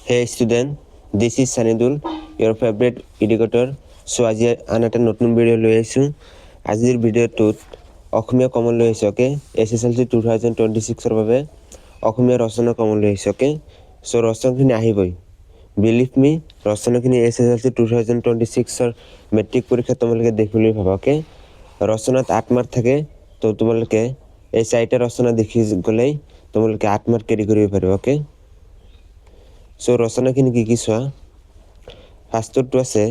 Hey student, this is Sanidul, your favorite educator. So আজি আন এটা নতুন ভিডিও লৈ আহিছোঁ। আজিৰ ভিডিঅ'টোত অসমীয়া কমন লৈ আহিছোঁ, অ'কে? SSLC 2026ৰ বাবে অসমীয়া ৰচনা কমন লৈ আহিছোঁ, অ'কে? চ' ৰচনাখিনি আহিবই। বিলিভ মি, ৰচনাখিনি SSLC 2026ৰ মেট্ৰিক পৰীক্ষাত তোমালোকে দেখিবলৈ পাবা, অ'কে? ৰচনাত 8 মাৰ্ক থাকে, তো তোমালোকে এই 4টা ৰচনা দেখি গ'লেই তোমালোকে 8 মাৰ্ক কেৰি কৰিব পাৰিবা, অ'কে? চ' ৰচনাখিনি কি চোৱা। ফাৰ্ষ্টটো আছে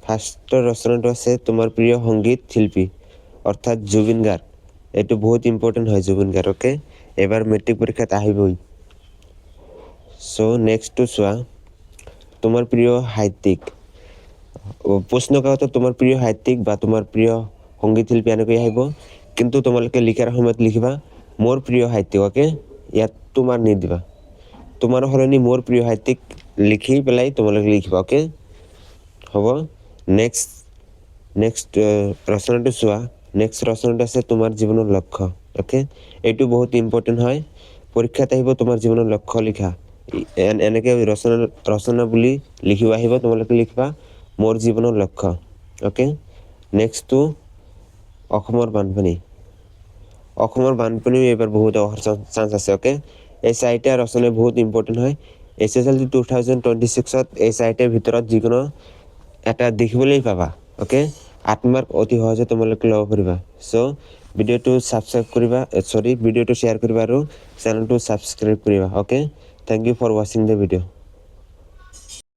ফাৰ্ষ্টৰ ৰচনাটো আছে তোমাৰ প্ৰিয় সংগীত শিল্পী অৰ্থাৎ জুবিন গাৰ্গ। এইটো বহুত ইম্পৰ্টেণ্ট হয় জুবিন গাৰ্গ, অ'কে? এবাৰ মেট্ৰিক পৰীক্ষাত আহিবই। চ' নেক্সটটো চোৱা, তোমাৰ প্ৰিয় সাহিত্যিক। প্ৰশ্ন কাকতত তোমাৰ প্ৰিয় সাহিত্যিক বা তোমাৰ প্ৰিয় সংগীত শিল্পী এনেকৈ আহিব, কিন্তু তোমালোকে লিখাৰ সময়ত লিখিবা মোৰ প্ৰিয় সাহিত্যিক, অ'কে? ইয়াত তোমাৰ নিদিবা, তোমাৰ সলনি মোৰ প্ৰিয় সাহিত্যিক লিখি পেলাই তোমালোকে লিখিবা, অ'কে? হ'ব। নেক্সট ৰচনাটো চোৱা। নেক্সট ৰচনাটো আছে তোমাৰ জীৱনৰ লক্ষ্য, অ'কে? এইটো বহুত ইম্পৰ্টেণ্ট হয়, পৰীক্ষাত আহিব তোমাৰ জীৱনৰ লক্ষ্য লিখা। এনেকৈ ৰচনা বুলি লিখিব আহিব, তোমালোকে লিখিবা মোৰ জীৱনৰ লক্ষ্য, অ'কে? নেক্সটটো অসমৰ বানপানী। অসমৰ বানপানীও এইবাৰ বহুত অহাৰ চান্স আছে, অ'কে? এই 4টা ৰচনা বহুত ইম্পৰ্টেণ্ট হয়। SSLC 2026ত এই 4টাৰ ভিতৰত যিকোনো এটা দেখিবলৈ পাবা, অ'কে? 8 মাৰ্ক অতি সহজে তোমালোকে ল'ব পাৰিবা। চ' ভিডিঅ'টো শ্বেয়াৰ কৰিবা আৰু চেনেলটো ছাবস্ক্ৰাইব কৰিবা, অ'কে? থেংক ইউ ফৰ ৱাচিং দ্য ভিডিঅ'।